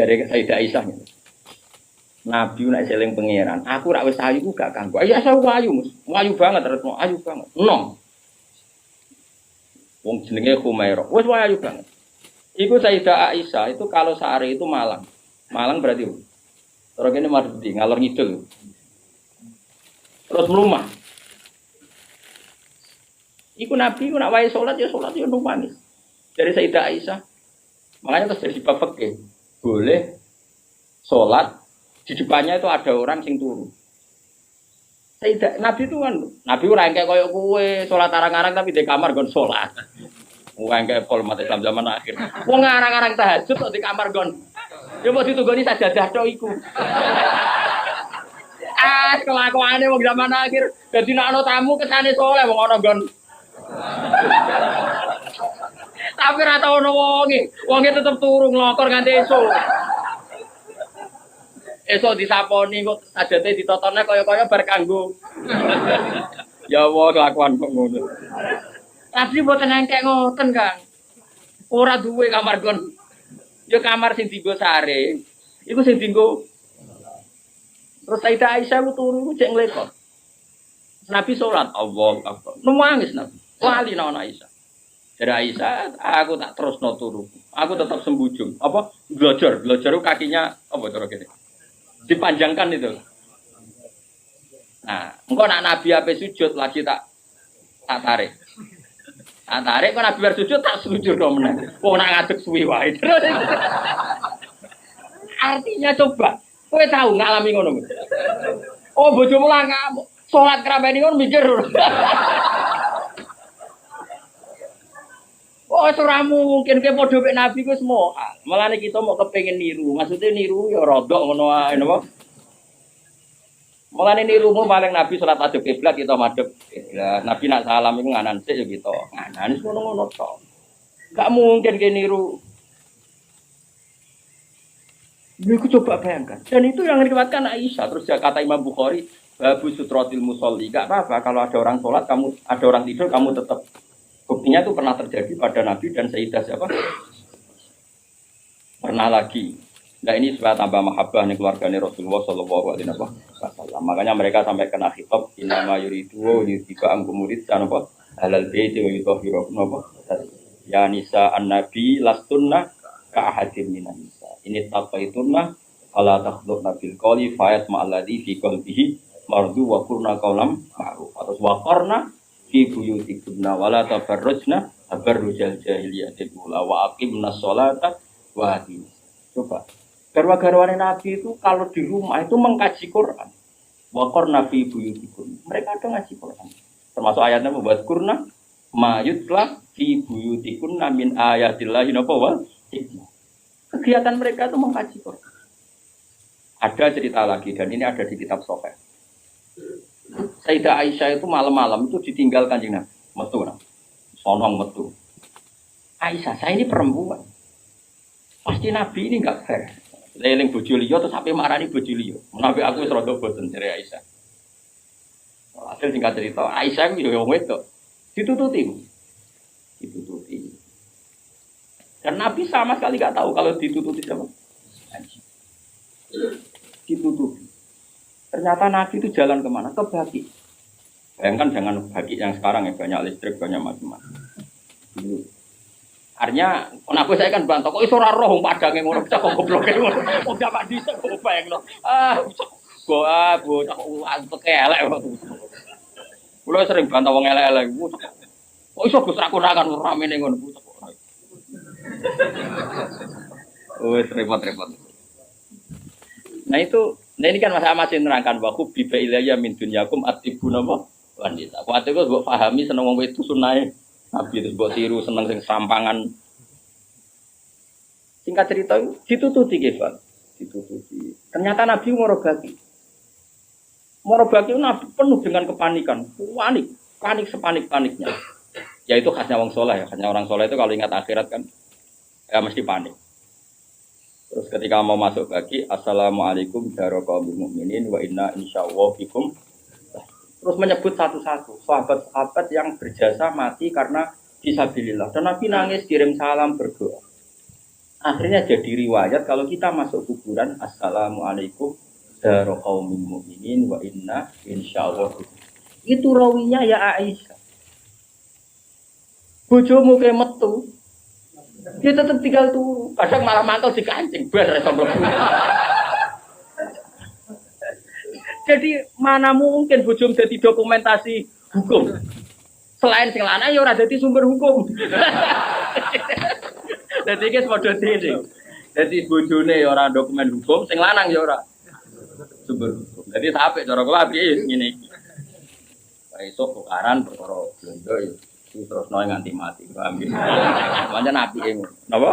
Dari Sayyidah Aisyah. Nabi nek seling pangeran, aku rak wis ayu ku gak ganggu. Ayo saya ayu, Mus. Ayu banget terus ayu banget. Enom. Wong jenenge Khumairah. Wis ayu banget. Iku Sayyidah Aisyah itu kalau sehari itu malang. Malang berarti terus ini mati ngalor ngidul. Terus melumah. Iku Nabi ku nak wae salat ya nangis. Dari Sayyidah Aisyah. Makanya terus jadi bab fikih. Boleh salat di depannya itu ada orang sing turu. Sayyidah Nabi itu kan, Nabi ora engke koyo kowe salat arang-arang tapi di kamar gon salat. Ora engke format Islam zaman akhir. Wong arang-arang tahajud kok di kamar gon. Ya mau ditugoni sajadah tok iku. Kelakuane wong zaman akhir. Dadi nek ana tamu kesane saleh wong ana gon. Tapi ora tau ono wonge. Wonge tetep turu nglokor nganti esuk. Esok disaponi kok sajate ditotone kaya-kaya bar kanggo. Ya Allah kelakuan kok ngono. Tapi mboten engkek ngoten, Kang. Ora duwe kamar gon. Ya kamar sing dienggo sare. Iku sing dienggo. Terus Sayyidah Aisyah ku turu ku cek nglekor. Nabi salat, Allahu Akbar. Nangis Nabi. Wali nang Aisyah. Dari Aisyah, aku tak terusno turu. Aku tetap sembujung. Apa? Glojor ku kakinya apa cara kene? Dipanjangkan itu. Nah, engkau nak Nabi apa sujud lagi tak tarik. Tak tarik kok Nabi bersujud tak sujud dong menang. Wong nak ngadeg suwi wae. Artinya coba, kowe tahu ngalami ngono. Oh, bojomu lah ngamuk. Salat kerabeni ngono mikir. Oh, ora mungkin ke padha mek Nabi ku semua. Malane kita mau kepengin niru. Maksudnya niru ya rodok ngono wae napa. Mulane niru paling Nabi salat madhep kiblat kita madhep kiblat. Nabi nak salam iku nganan sik ya kita. Nganan ngono-ngono tok. Enggak mungkin ke niru. Iku coba bayangkan. Dan itu yang diriwayatkan Aisyah. Terus kata Imam Bukhari, babu sutratil musolli. Enggak apa-apa kalau ada orang salat kamu ada orang tidur kamu tetap. Buktinya itu pernah terjadi pada Nabi dan Sayyidah siapa? Pernah lagi. Nah ini supaya tambah mahabbah nih keluarganya Rasulullah Shallallahu Alaihi Wasallam. Makanya mereka sampai kena khitab inama yuridu yutiba angkumurid dan apa halal baiti wa yutahhirukum apa ya nisa an-nabi lastunna ka ahadin minan nisa. Ini taqaitunna ala takhluqna bil qawli fayat ma'alladhi fi qalbihi mardu wa qurna qawlam ma'ruf. Atau wa qarna fi buyutikunna wala tabarrujna tabarrujal jahiliyatil ula wa aqimnas sholata wa atin. Coba garwa-garwane Nabi itu kalau di rumah itu mengkaji Quran. Wa qarna fi buyutikunna. Mereka ada ngaji Quran. Termasuk ayatnya membuat kurna mayutlah fi buyutikunna min ayatillahi wa hikmah. Kegiatan mereka itu mengkaji Quran. Ada cerita lagi dan ini ada di kitab Sahih. Sayyidah Aisyah itu malam-malam itu ditinggal Kanjeng Nabi. Metu nah. Sonong metu. Aisyah, saya ini perempuan. Pasti Nabi ini enggak fair. Leling bojo liya terus sampai marani bojo liya. Nabi aku wis rada boten dari Aisyah. Hasil singkat cerita, Aisyah itu yo wedok. Ditututi. Ditututi. Dan Nabi sama sekali enggak tahu kalau ditututi sama. Ditututi. Ternyata Nabi itu jalan kemana? Ke Baki. Bayangkan jangan Baki yang sekarang ya banyak listrik, banyak macam-macam. Artinya, aku saya kan bantah kok iso ora roh padangnya ngono, bisa kok goblok ngono. Kok dapat bisa kok bayangno. Bocah kok elek waktu. Kulo sering bantah wong elek-elek. Kok iso Gus ra kurangan ramene ngono. Wes repot-repot. Nah ini kan masih nerangkan bahwa biba ilayya min dunyakum atibun apa wanita. Waktu itu mbok pahami seneng wong wedok sunahe Nabi itu mbok tiru seneng sing sampangan. Singkat cerita ditututi Kefal. Ditututi. Ternyata Nabi Morobaki. Morobaki itu Nabi penuh dengan kepanikan, panik sepanik-paniknya. Ya itu khasnya wong saleh ya, khasnya orang saleh itu kalau ingat akhirat kan ya mesti panik. Terus ketika mau masuk bagi, assalamualaikum warahmatullahi wabarakatuh wa inna insyaallah fikum. Terus menyebut satu-satu sahabat-sahabat yang berjasa mati karena fisabilillah. Dan Nabi nangis kirim salam berdoa. Akhirnya jadi riwayat kalau kita masuk kuburan, assalamualaikum daru qaumin mu'minin wa inna insyaallah. Itu rawinya ya Aisyah. Bojomu kayak metu, dia tetap tinggal tuh. Kadang malah mantau di kancing, bener sombong. Jadi mana mungkin bojomu jadi dokumentasi hukum? Selain sing lanang ya ora dadi sumber hukum. Dadi iki padha dene. Dadi bojone ya ora dokumen hukum, sing lanang ya ora sumber hukum. Dadi sampe cara kula piye ngene iki. Esuk tukaran perkara blondo ya terus noy nganti mati. Paham ya? Pancen apike ngono. Napa?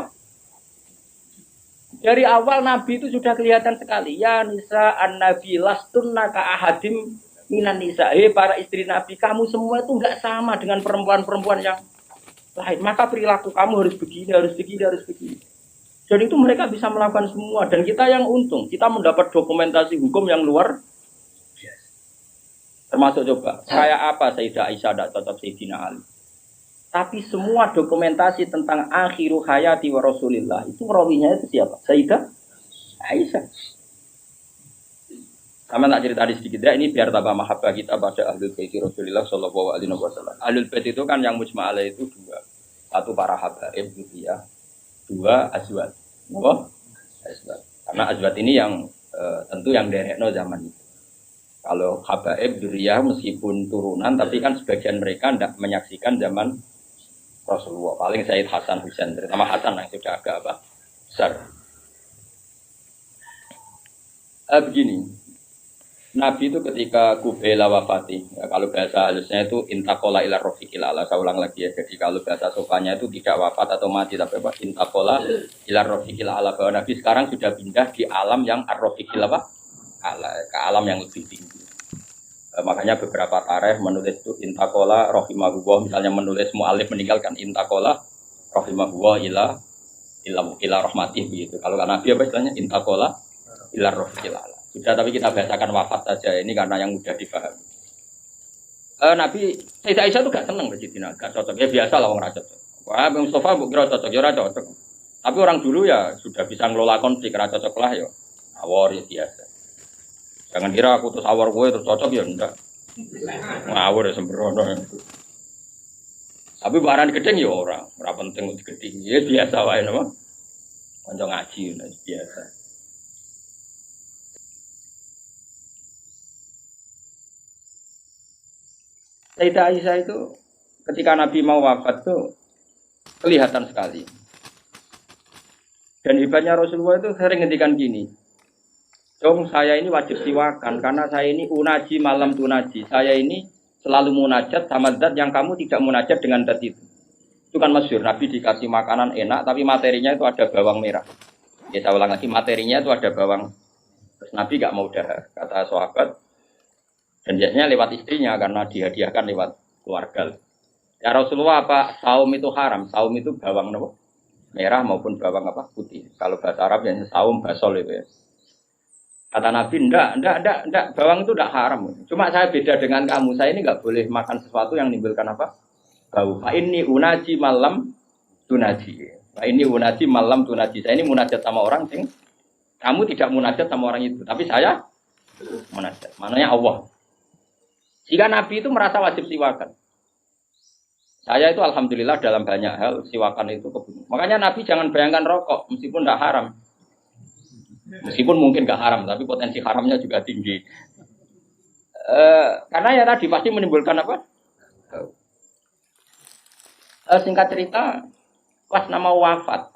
Dari awal Nabi itu sudah kelihatan sekali. Ya nisa an-nabi lastunna ka ahadim minan nisa. Para istri Nabi, kamu semua itu enggak sama dengan perempuan-perempuan yang lain. Maka perilaku kamu harus begini, harus begini, harus begini. Dan itu mereka bisa melakukan semua. Dan kita yang untung, kita mendapat dokumentasi hukum yang luar biasa. Termasuk coba, kayak apa Sayyidah Aisyah tidak cocok Sayyidina Ali. Tapi semua dokumentasi tentang akhiru hayati wa Rasulillah itu rawinya itu siapa? Sayyidah Aisyah. Sama tak cerita sedikit ya, ini biar tambah mahabbah kita pada Ahlul Bait Rasulullah sallallahu alaihi wasallam. Ahlul Bait itu kan yang mujma' alaih itu dua. Satu para habaib gitu ya. Dua azwat. Oh, azwat. Karena azwat ini yang tentu yang derekno zaman itu. Kalau habaib dzurriyyah meskipun turunan tapi kan sebagian mereka tidak menyaksikan zaman Rasulullah. Paling Sayyid Hasan Husain, terutama Hasan yang sudah agak besar. Begini, Nabi itu ketika Kubela wafati, ya, kalau bahasa halusnya itu intakola ila rofiqil ala. Saya ulang lagi ya, jadi kalau bahasa sofanya itu tidak wafat atau mati, tapi apa? Intakola ila rofiqil ala. Bahwa Nabi sekarang sudah pindah di alam yang ar-rofiqil apa? Ala, ke alam yang lebih tinggi. Makanya beberapa tarikh menulis itu intakola rohimahullah, misalnya menulis mu'alif meninggalkan intakola rohimahullah ila rahmatih begitu. Kalau Nabi apa istilahnya intakola ila rofiqil ala. Sudah, tapi kita bahasakan wafat saja ini karena yang mudah dipahami. Nabi Sayyidah Aisyah itu gak seneng Sayyidina, gak cocok. Ya biasa lah orang cocok. Wah, Bang Mustafa kira cocok, ya cocok. Tapi orang dulu ya sudah bisa ngelola konflik, kira cocok lah ya. Awor ya biasa. Jangan kira aku terus awor gue terus cocok ya enggak. Ngawur ya sembrono. Tapi barang gedeng ya ora penting gedeng. Ya biasa wae napa. Kanca ngaji biasa. Sayyidah Aisyah itu ketika Nabi mau wafat tuh kelihatan sekali. Dan hebatnya Rasulullah itu sering ngendikan gini. Dong saya ini wajib siwakan karena saya ini unaji malam tunaji. Saya ini selalu munajat sama zat yang kamu tidak munajat dengan zat itu. Itu kan masyhur Nabi dikasih makanan enak tapi materinya itu ada bawang merah. Ya saya ulang lagi materinya itu ada bawang. Terus Nabi gak mau dahar kata sahabat. Dan biasanya lewat istrinya karena dihadiahkan lewat keluarga. Ya Rasulullah apa saum itu haram? Saum itu bawang apa? Merah maupun bawang apa? Putih. Kalau bahasa Arab biasanya saum basol itu ya. Kata Nabi, enggak, bawang itu enggak haram. Cuma saya beda dengan kamu. Saya ini enggak boleh makan sesuatu yang menimbulkan apa? Bau. Fa ini unaji malam tunaji. Fa ini unaji malam tunaji. Saya ini munajat sama orang sing kamu tidak munajat sama orang itu, tapi saya munajat. Maknanya Allah. Jika Nabi itu merasa wajib siwakan. Saya itu alhamdulillah dalam banyak hal siwakan itu kebunuh. Makanya Nabi jangan bayangkan rokok meskipun tidak haram. Meskipun mungkin tidak haram, tapi potensi haramnya juga tinggi. Karena ya tadi pasti menimbulkan apa? Singkat cerita, pas nama wafat,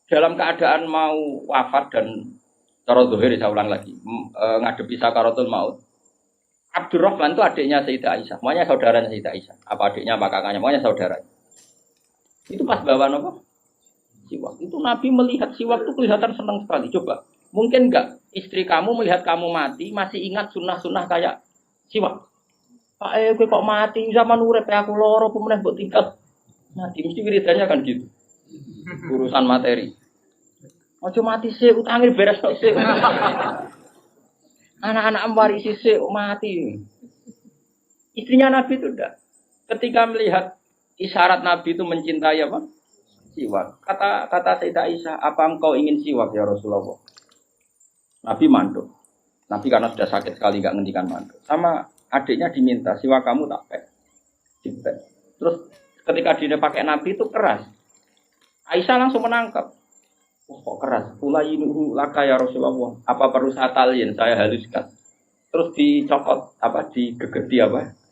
dalam keadaan mau wafat dan cara zuhir, saya ulang lagi, ngadepi sakaratul maut. Abdurrahman itu adiknya Sayyidah Aisyah, makanya saudaranya Sayyidah Aisyah. Apa adiknya, apa kakaknya, makanya saudaranya. Itu pas bawa apa? Siwak. Itu Nabi melihat siwak itu kelihatan senang sekali. Coba, mungkin enggak istri kamu melihat kamu mati masih ingat sunnah-sunnah kayak siwak. Pak kok mati zaman urip aku loro pemenang mbok tinggal. Mati mesti wiridannya kan gitu. Urusan materi. Ojo mati sih, utangir beres tok sih. Anak-anak warisi sih mati. Istrinya Nabi itu enggak. Ketika melihat isyarat Nabi itu mencintai apa? siwak. Kata Sayyidah Aisyah, apa engkau ingin siwak ya Rasulullah? Nabi manduk. Nabi karena sudah sakit sekali nggak ngendikan manduk. Sama adiknya diminta siwak kamu tak pek. Terus ketika dia pakai Nabi itu keras. Aisyah langsung menangkap. Oh, kok keras? Ulayinuhu laka ya Rasulullah. Apa perlu saya talin? Saya haluskan. Terus dicokot digegedi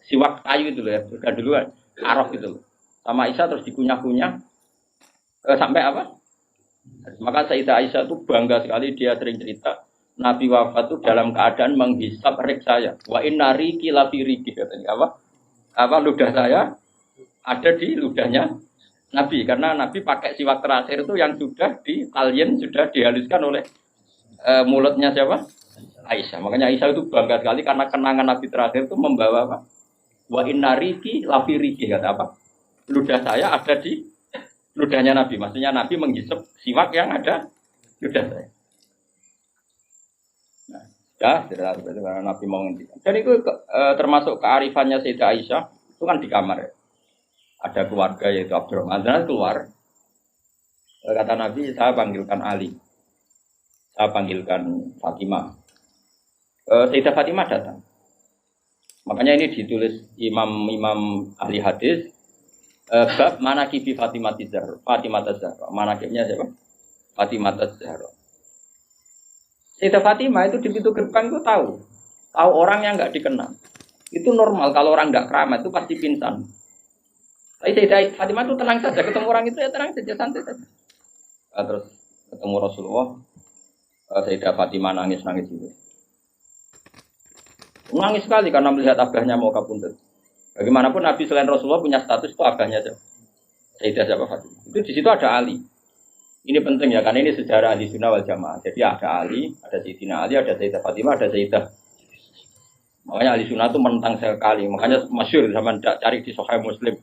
siwak kayu itu loh ya. Sudah duluan. Arok itu loh. Sama Aisyah terus dikunyah-kunyah sampai maka Sayyidah Aisyah itu bangga sekali, dia sering cerita Nabi wafat itu dalam keadaan menghisap rik saya. Wa inna riki lafi riki katanya ludah saya ada di ludahnya Nabi karena Nabi pakai siwak terakhir itu yang sudah ditalien, sudah dihaluskan oleh mulutnya siapa? Aisyah. Makanya Aisyah itu bangga sekali karena kenangan Nabi terakhir itu membawa wa inna riki lafi riki kata ludah saya ada di ludahnya Nabi. Maksudnya Nabi menghisap siwak yang ada ludah saya. Nah, ya, karena Nabi mau ngendikan. Dan itu termasuk kearifannya Sayyidah Aisyah, itu kan di kamar ya. Ada keluarga yaitu Abdurrahman keluar. Kata Nabi, saya panggilkan Ali. Saya panggilkan Fatimah. Sayyidah Fatimah datang. Makanya ini ditulis imam ahli hadis. Bab manaqibi Fatimah Zahra. Manaqibnya siapa? Fatimah Zahra. Sayyidah Fatimah itu di pintu gerbang itu tahu orang yang enggak dikenal. Itu normal kalau orang enggak keramat itu pasti pingsan. Tapi Sayyidah Fatimah itu tenang saja, ketemu orang itu ya tenang saja, santai saja. Terus ketemu Rasulullah, Sayyidah Fatimah nangis itu. Nangis sekali karena melihat abahnya mau kabundut. Bagaimanapun Nabi selain Rasulullah punya status itu abahnya saja. Sayyidah siapa Fatimah. Itu di situ ada Ali. Ini penting ya karena ini sejarah Ahli Sunnah wal Jamaah. Jadi ada Ali, ada Sayyidina Ali, ada Sayyidah Fatimah, ada Sayyidah. Makanya Ahli Sunnah itu menentang sekali. Makanya masyhur zaman cari di Sahih Muslim.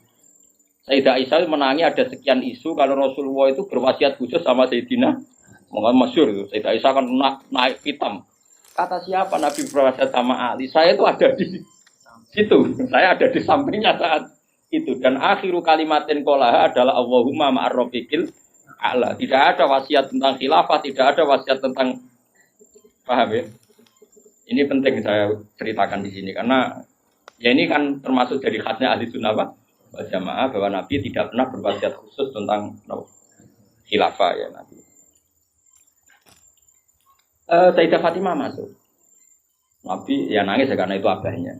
Sayyidah Aisyah menangi ada sekian isu kalau Rasulullah itu berwasiat khusus sama Sayyidina. Makanya masyhur itu. Sayyidah Aisyah kan naik hitam. Kata siapa Nabi berwasiat sama Ali? Saya itu ada di situ. Saya ada di sampingnya saat itu. Dan akhiru kalimatin qolaha adalah Allahumma ma'ar rafiqil a'la. Tidak ada wasiat tentang khilafah, tidak ada wasiat tentang, paham ya? Ini penting saya ceritakan di sini karena ya ini kan termasuk dari khasnya ahli sunnah wal jamaah bahwa Nabi tidak pernah berwasiat khusus tentang khilafah ya Nabi. Sayyidah Fatimah masuk. Nabi ya nangis ya karena itu abahnya.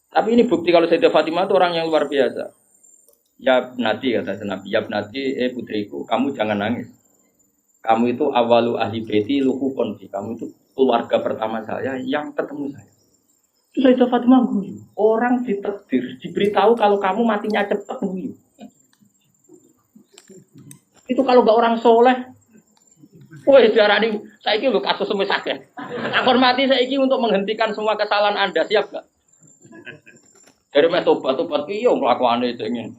Tapi ini bukti kalau Sayyidah Fatimah itu orang yang luar biasa. Ya Nabi kata Nabi, ya Nabi, putriku, kamu jangan nangis. Kamu itu awalu ahli baiti luhu konfi. Kamu itu keluarga pertama saya yang ketemu saya. Itu Sayyidah Fatimah guyu. Orang ditakdir, diberitahu kalau kamu matinya cepat guyu. Itu kalau gak orang soleh. Woi darani saiki lho kasus semua sakit. Aku hormati saiki untuk menghentikan semua kesalahan Anda, siap gak? Dari tobat piye kelakuane itu ingin.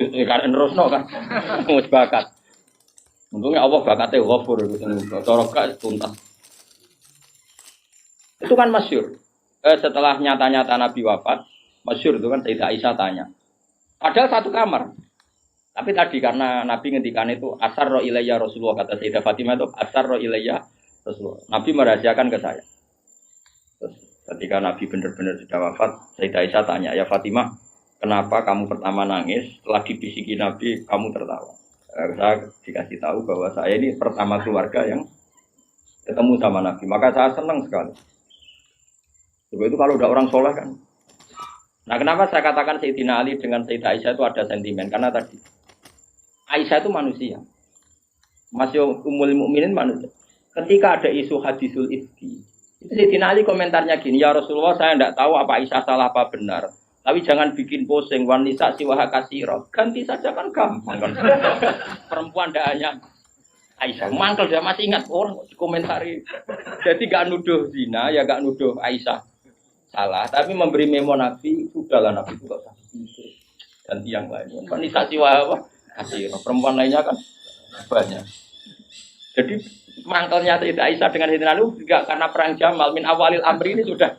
Kan nerusno kan. Wis bakat. Untungnya Allah bakatnya ghafur gitu. Cara gak tuntas. Itu kan masyhur. Setelah nyata-nyata Nabi wafat, masyhur itu kan Sayyidah Aisyah tanya. Padahal satu kamar. Tapi tadi karena Nabi ngendikan itu asarra ilayya Rasulullah, kata Sayyidah Fatimah itu asarra ilayya Rasulullah. Nabi merahasiakan ke saya. Terus ketika Nabi benar-benar sudah wafat, Sayyidah Aisyah tanya, ya Fatimah, kenapa kamu pertama nangis? Setelah dibisiki Nabi, kamu tertawa. Saya dikasih tahu bahwa saya ini pertama keluarga yang ketemu sama Nabi. Maka saya senang sekali. Sebab itu kalau udah orang soleh kan. Nah kenapa saya katakan Sayyidina Ali dengan Sayyidah Aisyah itu ada sentimen? Karena tadi Aisyah itu manusia. Masih Ummul Mukminin manusia. Ketika ada isu hadisul ifki, itu Sayyidina Ali komentarnya gini, ya Rasulullah saya tidak tahu apa Aisyah salah apa benar. Tapi jangan bikin pusing, wanita siwaha kasiro. Ganti saja kan gampang kan. Perempuan tidak hanya Aisyah. Mangkel dia masih ingat orang komentari. Jadi gak nuduh zina, ya gak nuduh Aisyah salah. Tapi memberi memo Nabi, sudahlah Nabi itu gak usah pikir. Ganti yang lain. Wanita siwaha kasiro. Perempuan lainnya kan banyak. Jadi mangkelnya Sayyidah Aisyah dengan Sayyidina Ali juga karena perang Jamal min awalil amri ini sudah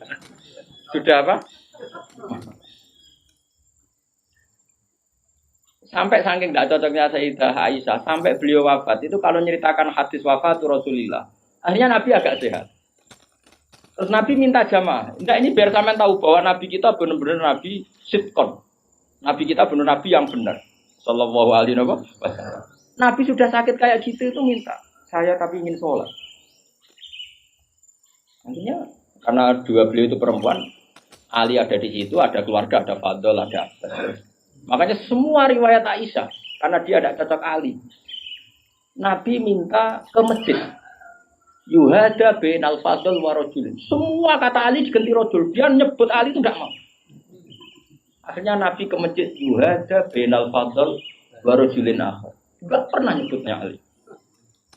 apa? Sampai saking tidak cocoknya Sayyidah Aisyah, sampai beliau wafat itu kalau nyeritakan hadis wafat Rasulullah, akhirnya Nabi agak sehat. Terus Nabi minta jamaah. Enggak, ini biar sampean tahu bahwa Nabi kita benar-benar Nabi sitkon. Nabi kita benar Nabi yang benar. Sallallahu alaihi wasallam. Nabi sudah sakit kayak gitu itu minta, saya tapi ingin sholat. Artinya karena dua beliau itu perempuan, Ali ada di situ, ada keluarga, ada Fadl, ada Abbas. Makanya semua riwayat Aisyah, karena dia tidak cocok Ali. Nabi minta ke masjid. Yuhada bainal Fadl wa rajulin. Semua kata Ali diganti rajul. Dia nyebut Ali itu tidak mau. Akhirnya Nabi ke masjid. Yuhada bainal Fadl wa rajulin akhar. Tidak pernah nyebutnya Ali.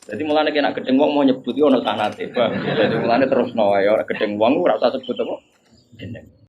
Jadi mulanya kena gedeng wong mau nyebut yo ono sanate, Bang. Jadi mulanya terus no wae ora gedeng wong ora usah sebut apa. Gedeng.